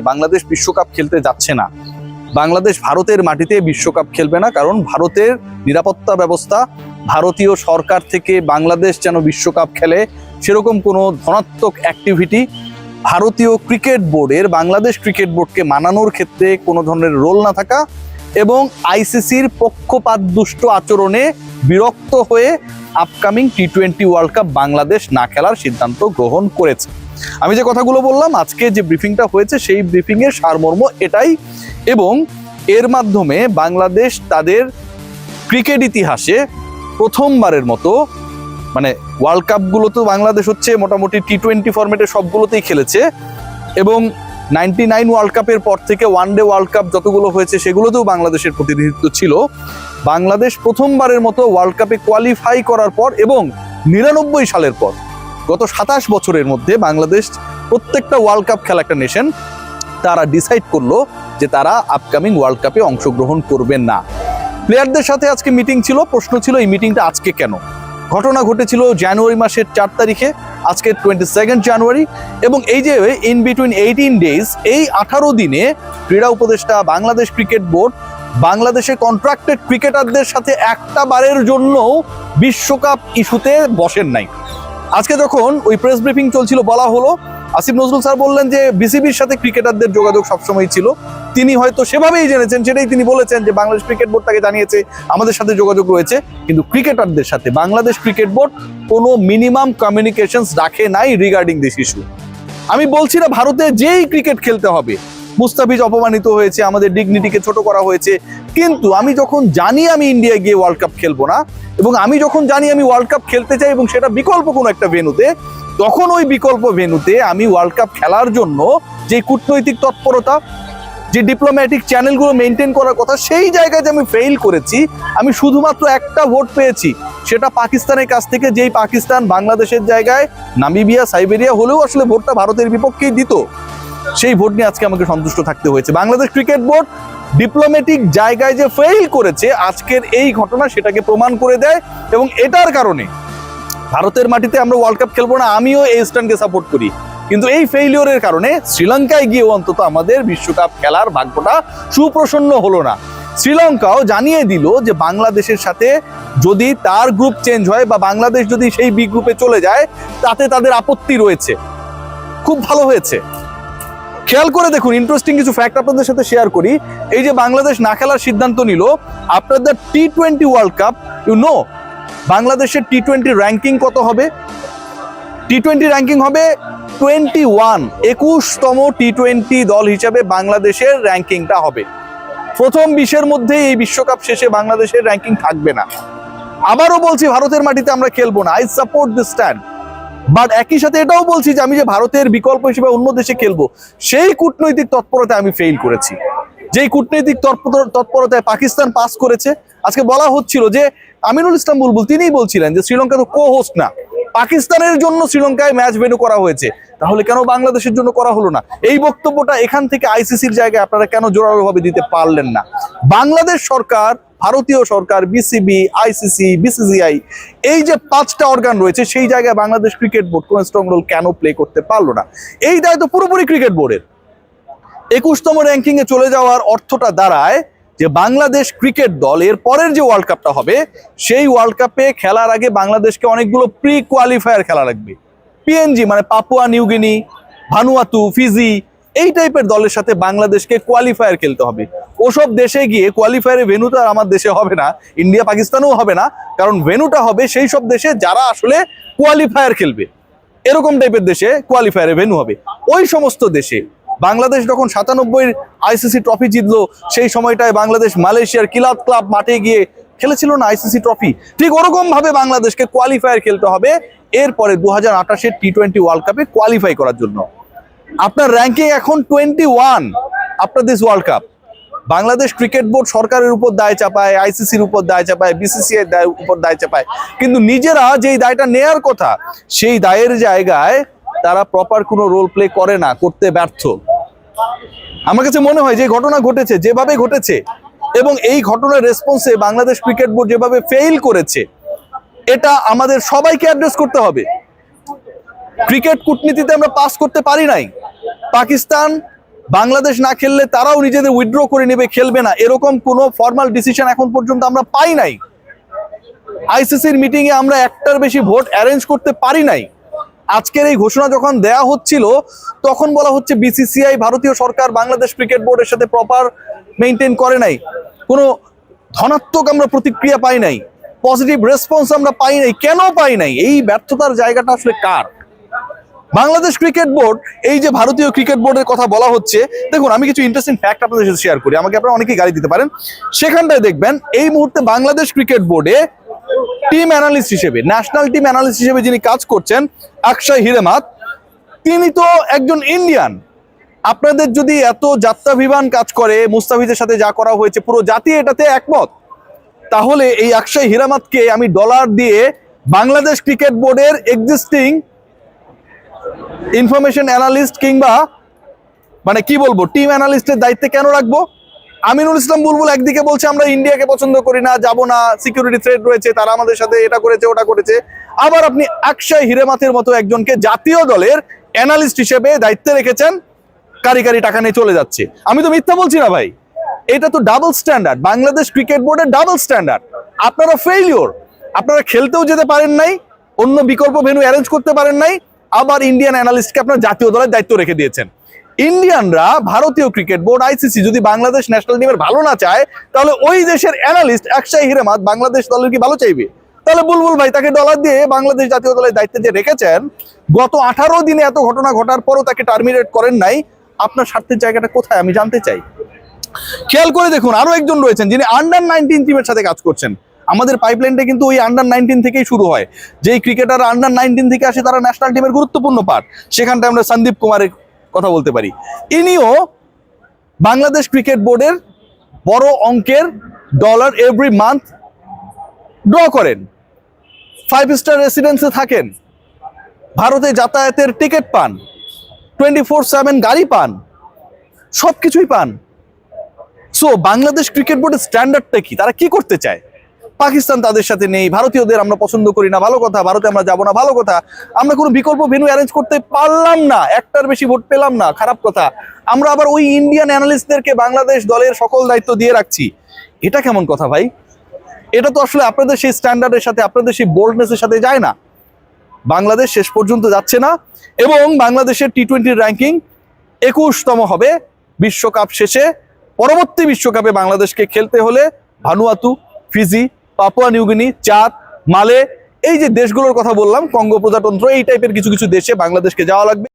বাংলাদেশ বিশ্বকাপ খেলতে যাচ্ছে না। বাংলাদেশ ভারতের মাটিতে বিশ্বকাপ খেলবে না, কারণ ভারতের নিরাপত্তা ব্যবস্থা, ভারতীয় সরকার থেকে বাংলাদেশ যেন বিশ্বকাপ খেলে সেরকম কোনো ধনাত্মক অ্যাক্টিভিটি ভারতীয় ক্রিকেট বোর্ডের, বাংলাদেশ ক্রিকেট বোর্ডকে মানানোর ক্ষেত্রে কোনো ধরনের রোল না থাকা এবং আইসিসির পক্ষপাতদুষ্ট আচরণে বিরক্ত হয়ে আপকামিং টি-20 ওয়ার্ল্ড কাপ বাংলাদেশ না খেলার সিদ্ধান্ত গ্রহণ করেছে। আমি যে কথাগুলো বললাম, আজকে যে ব্রিফিংটা হয়েছে সেই ব্রিফিংয়ের সারমর্ম এটাই, এবং এর মাধ্যমে বাংলাদেশ তাদের ক্রিকেট ইতিহাসে প্রথমবারের মতো, মানে ওয়ার্ল্ড কাপগুলো তো বাংলাদেশ হচ্ছে মোটামুটি টি-20 ফরম্যাটে সবগুলোতেই খেলেছে, এবং 99 ওয়ার্ল্ড কাপের পর থেকে ওয়ানডে ওয়ার্ল্ড কাপ যতগুলো হয়েছে সেগুলোতেও বাংলাদেশের প্রতিনিধিত্ব ছিল। বাংলাদেশ প্রথমবারের মতো ওয়ার্ল্ড কাপে কোয়ালিফাই করার পর এবং 99 সালের পর গত 27 বছরের মধ্যে বাংলাদেশ প্রত্যেকটা ওয়ার্ল্ড কাপ খেলা একটা নেশন, তারা ডিসাইড করলো যে তারা আপকামিং ওয়ার্ল্ড কাপে অংশগ্রহণ করবেন না। প্লেয়ারদের সাথে আজকে মিটিং ছিল, প্রশ্ন ছিল এই মিটিংটা আজকে কেন। ঘটনা ঘটেছিল জানুয়ারি মাসের 4 তারিখে, আজকে 22 জানুয়ারি, এবং এই যে ইন বিটুইন 18 ডেজ, এই 18 দিনে ক্রীড়া উপদেষ্টা, বাংলাদেশ ক্রিকেট বোর্ড বাংলাদেশের কন্ট্রাক্টেড ক্রিকেটারদের সাথে একটা বারের জন্য বিশ্বকাপ ইস্যুতে বসেন নাই। আজকে যখন ওই প্রেস ব্রিফিং চলছিল, বলা হলো, আসিফ নজরুল স্যার বললেন যে বিসিবির সাথে ক্রিকেটারদের যোগাযোগ সবসময় ছিল, তিনি হয়তো সেভাবেই জেনেছেন, সেটাই তিনি বলেছেন যে বাংলাদেশ ক্রিকেট বোর্ড তাকে জানিয়েছে আমাদের সাথে যোগাযোগ রয়েছে, কিন্তু ক্রিকেটারদের সাথে বাংলাদেশ ক্রিকেট বোর্ড কোনো মিনিমাম কমিউনিকেশনস রাখে নাই রিগার্ডিং দিস ইস্যু। আমি বলছি না ভারতে যেই ক্রিকেট খেলতে হবে, মুস্তাফিজ অপমানিত হয়েছে, আমাদের ডিগনিটিকে ছোট করা হয়েছে, কিন্তু আমি যখন জানি আমি ইন্ডিয়া গিয়ে ওয়ার্ল্ড কাপ খেলবো না, এবং আমি যখন জানি আমি ওয়ার্ল্ড কাপ খেলতে চাই এবং সেটা বিকল্প কোনো একটা ভেন্যুতে, তখন ওই বিকল্প ভেন্যুতে আমি ওয়ার্ল্ড কাপ খেলার জন্য যে কূটনৈতিক তৎপরতা, যে ডিপ্লোম্যাটিক চ্যানেলগুলো মেনটেন করার কথা, সেই জায়গায় যে আমি ফেইল করেছি। আমি শুধুমাত্র একটা ভোট পেয়েছি, সেটা পাকিস্তানের কাছ থেকে, যেই পাকিস্তান বাংলাদেশের জায়গায় নামিবিয়া, সাইবেরিয়া হলেও আসলে ভোটটা ভারতের বিপক্ষেই দিত। সেই ভোট নিয়ে আজকে আমাকে সন্তুষ্ট থাকতে হয়েছে। বাংলাদেশ ক্রিকেট বোর্ড ডিপ্লোম্যাটিক জায়গায় যে ফেইল করেছে, আজকের এই ঘটনা সেটাকে প্রমাণ করে দেয়, এবং এটার কারণে ভারতের মাটিতে আমরা ওয়ার্ল্ড কাপ খেলবো না। আমিও এই স্ট্যান্ডকে সাপোর্ট করি, কিন্তু এই ফেইলিওরের কারণে শ্রীলঙ্কায় গিয়ে অন্তত আমাদের বিশ্বকাপ খেলার ভাগ্যটা সুপ্রসন্ন হলো না। শ্রীলঙ্কাও জানিয়ে দিল যে বাংলাদেশের সাথে যদি তার গ্রুপ চেঞ্জ হয় বা বাংলাদেশ যদি সেই বি গ্রুপে চলে যায়, তাতে তাদের আপত্তি রয়েছে। খুব ভালো হয়েছে। খেয়াল করে দেখুন, ইন্টারেস্টিং কিছু ফ্যাক্ট আপনাদের সাথে শেয়ার করি। এই যে বাংলাদেশ না খেলার সিদ্ধান্ত নিল, আপনাদের টি-20 ওয়ার্ল্ড কাপ, বাংলাদেশের টি-20 র্যাঙ্কিং কত হবে? টি-20 র্যাঙ্কিং হবে 21, 21তম টি-20 দল হিসাবে বাংলাদেশের র্যাঙ্কিংটা হবে। প্রথম 20-এর মধ্যে এই বিশ্বকাপ শেষে বাংলাদেশের র্যাঙ্কিং থাকবে না। আবারও বলছি, ভারতের মাটিতে আমরা খেলবো না। I support this stand, but একই সাথে এটাও বলছি যে আমি যে ভারতের বিকল্প হিসেবে অন্য দেশে খেলবো, সেই কূটনৈতিক তৎপরতায় আমি ফেইল করেছি। যেই কূটনৈতিক তৎপরতায় পাকিস্তান পাস করেছে। আজকে বলা হচ্ছিল যে আমিনুল ইসলাম বুলবুল তিনিই বলছিলেন যে শ্রীলঙ্কা তো কো হোস্ট না, পাকিস্তানের জন্য শ্রীলঙ্কায় ম্যাচ ভেন্যু করা হয়েছে, তাহলে কেন বাংলাদেশের জন্য করা হলো না? এই বক্তব্যটা এখান থেকে আইসিসির জায়গায় আপনারা কেন জোরালোভাবে দিতে পারলেন না? বাংলাদেশ সরকার, ভারতীয় সরকার, বিসিবি, আইসিসি, বিসিসিআই, এই যে 5টা অর্গান রয়েছে, সেই জায়গায় বাংলাদেশ ক্রিকেট বোর্ড কোন স্ট্রং রোল কেন প্লে করতে পারলো না? এই দায় তো পুরোপুরি ক্রিকেট বোর্ডের। 21তম র্যাঙ্কিং এ চলে যাওয়ার অর্থটা দাঁড়ায় যে বাংলাদেশ ক্রিকেট দল এর পরের যে ওয়ার্ল্ড কাপটা হবে, সেই ওয়ার্ল্ড কাপে খেলার আগে বাংলাদেশকে অনেকগুলো প্রি কোয়ালিফায়ার খেলা লাগবে। পিএনজি মানে পাপুয়া নিউগিনি, ভানুয়াতু, ফিজি, এই টাইপের দলের সাথে বাংলাদেশকে কোয়ালিফায়ার খেলতে হবে। ওসব দেশে গিয়ে কোয়ালিফায়ারের ভেন্যুটা আর আমার দেশে হবে না, ইন্ডিয়া পাকিস্তানেও হবে না, কারণ ভেন্যুটা হবে সেই সব দেশে যারা আসলে কোয়ালিফায়ার খেলবে। এরকম টাইপের দেশে কোয়ালিফায়ারের ভেন্যু হবে। ওই সমস্ত দেশে বাংলাদেশ যখন 97 আইসিসি ট্রফি জিতলো, সেই সময়টায় বাংলাদেশ মালয়েশিয়ার কিলাত ক্লাব মাঠে গিয়ে খেলেছিল না আইসিসি ট্রফি। ঠিক ওরকম ভাবে বাংলাদেশকে কোয়ালিফায়ার খেলতে হবে এরপরে 2028-এর টি-20 ওয়ার্ল্ড কাপে কোয়ালিফাই করার জন্য। আপনার র্যাঙ্কিং এখন 21 after this world cup. Bangladesh cricket board সরকারের উপর দায় চাপায়, আইসিসির উপর দায় চাপায়, বিসিসিআই এর উপর দায় চাপায়, কিন্তু নিজেরা যেই দায়টা নেয়ার কথা সেই দায়ের জায়গায় তারা প্রপার কোনো রোল প্লে করে না, করতে ব্যর্থ। আমার কাছে মনে হয় যে ঘটনা ঘটেছে, যেভাবে ঘটেছে, এবং এই ঘটনার রেসপন্সে বাংলাদেশ ক্রিকেট বোর্ড যেভাবে ফেইল করেছে, এটা আমাদের সবাইকে অ্যাড্রেস করতে হবে। ক্রিকেট কূটনীতিতে আমরা পাস করতে পারি নাই। পাকিস্তান বাংলাদেশ না খেললে তারাও নিজেদের উইথড্র করে নেবে, খেলবে না, এরকম কোনো ফর্মাল ডিসিশন এখন পর্যন্ত আমরা পাই নাই। আইসিসির মিটিং এ আমরা একটার বেশি ভোট অ্যারেঞ্জ করতে পারি নাই। আজকের এই ঘোষণা যখন দেয়া হচ্ছিল তখন বলা হচ্ছে বিসিসিআই, ভারতীয় সরকার বাংলাদেশ ক্রিকেট বোর্ডের সাথে প্রপার মেনটেন করে নাই, কোনো ধনাত্মক আমরা প্রতিক্রিয়া পাই নাই, পজিটিভ রেসপন্স আমরা পাই নাই। কেন পাই নাই? এই ব্যর্থতার জায়গাটা আসলে কার? বাংলাদেশ ক্রিকেট বোর্ড, এই যে ভারতীয় ক্রিকেট বোর্ডের কথা বলা হচ্ছে, দেখুন আমি কিছু ইন্টারেস্টিং ফ্যাক্ট আপনাদের সাথে শেয়ার করি, আমাকে আপনারা অনেকেই গালি দিতে পারেন। সেখানটায় দেখবেন এই মুহূর্তে বাংলাদেশ ক্রিকেট বোর্ডে টিম অ্যানালিস্ট হিসেবে, ন্যাশনাল টিম অ্যানালিস্ট হিসেবে যিনি কাজ করছেন অক্ষয় হিরেমাত, তিনি তো একজন ইন্ডিয়ান। আপনাদের যদি এত যাত্রাভিমান কাজ করে, মুস্তাফিজের সাথে যা করা হয়েছে পুরো জাতি এটাতে একমত, তাহলে এই অক্ষয় হিরেমাতকে আমি ডলার দিয়ে বাংলাদেশ ক্রিকেট বোর্ডের এক্সিস্টিং ইনফরমেশন অ্যানালিস্ট কিংবা মানে কি বলবো টিম অ্যানালিস্টের দায়িত্বে কেন রাখবো? আমিনুল ইসলাম বুলবুল একদিকে বলছে আমরা ইন্ডিয়াকে পছন্দ করি না, যাব না, সিকিউরিটি থ্রেট রয়েছে, তারা আমাদের সাথে এটা করেছে ওটা করেছে। আবার আপনি অক্ষয় হিরেমাতের মতো একজনকে জাতীয় দলের অ্যানালিস্ট হিসেবে দায়িত্বে রেখেছেন, কারি টাকা নিয়ে চলে যাচ্ছে। আমি তো মিথ্যা বলছি না ভাই, এটা তো ডাবল স্ট্যান্ডার্ড, বাংলাদেশ ক্রিকেট বোর্ডের ডাবল স্ট্যান্ডার্ড। আপনারা ফেইলিওর, আপনারা খেলতেও যেতে পারেন নাই, অন্য বিকল্প ভেন্যু অ্যারেঞ্জ করতে পারেন নাই, আবার ইন্ডিয়ান অ্যানালিস্টকে আপনার জাতীয় দলের দায়িত্ব রেখে দিয়েছেন। ইন্ডিয়ানরা, ভারতীয় ক্রিকেট বোর্ড, আইসিসি যদি বাংলাদেশ ন্যাশনাল টিমের ভালো না চায়, তাহলে ওই দেশের অ্যানালিস্ট অক্ষয় হিরেমাত বাংলাদেশ দলের কি ভালো চাইবে? তাহলে বুলবুল ভাই তাকে ডলার দিয়ে বাংলাদেশ জাতীয় দলের দায়িত্বে যে রেখেছেন, গত 18 দিনে এত ঘটনা ঘটার পরও তাকে টার্মিনেট করেন নাই, আপনার স্বার্থের জায়গাটা কোথায় আমি জানতে চাই। খেয়াল করে দেখুন, আরো একজন রয়েছেন যিনি আন্ডার-19 টিমের সাথে কাজ করছেন। আমাদের পাইপলাইনটা কিন্তু ওই আন্ডার-19 থেকেই শুরু হয়। যেই ক্রিকেটার আন্ডার-19 থেকে আসে তারা ন্যাশনাল টিমের গুরুত্বপূর্ণ পার্ট। সেখানটায় আমরা সন্দীপ কুমারের কথা বলতে পারি। ইনিও বাংলাদেশ ক্রিকেট বোর্ডের বড় অঙ্কের ডলার এভরি মান্থ ড্র করেন, 5 স্টার রেসিডেন্সে থাকেন, ভারতে যাতায়াতের টিকিট পান, 24/7 গাড়ি পান, সবকিছুই পান। সো বাংলাদেশ ক্রিকেট বোর্ডের স্ট্যান্ডার্ডটা কি? তারা কি করতে চায়? পাকিস্তান তাদের সাথে নেই, ভারতীয়দের আমরা পছন্দ করি না, ভালো কথা, ভারতে আমরা যাবো না, ভালো কথা, আমরা কোনো বিকল্প ভেন্যু অ্যারেঞ্জ করতে পারলাম না, একটার বেশি ভোট পেলাম না, খারাপ কথা, আমরা আবার ওই ইন্ডিয়ান অ্যানালিস্টদেরকে বাংলাদেশ দলের সকল দায়িত্ব দিয়ে রাখছি। এটা কেমন কথা ভাই? এটা তো আসলে আপনাদের সেই স্ট্যান্ডার্ডের সাথে, আপনাদের সেই বোল্ডনেসের সাথে যায় না। বাংলাদেশ শেষ পর্যন্ত যাচ্ছে না, এবং বাংলাদেশের টি-20 র্যাঙ্কিং 21তম হবে বিশ্বকাপ শেষে। পরবর্তী বিশ্বকাপে বাংলাদেশকে খেলতে হলে ভানুয়াতু, ফিজি, পাপুয়া নিউগিনি, চাদ, মালে, এই যে দেশগুলোর কথা বললাম, কঙ্গো প্রজাতন্ত্র, এই টাইপের কিছু কিছু দেশে বাংলাদেশকে যাওয়া লাগবে।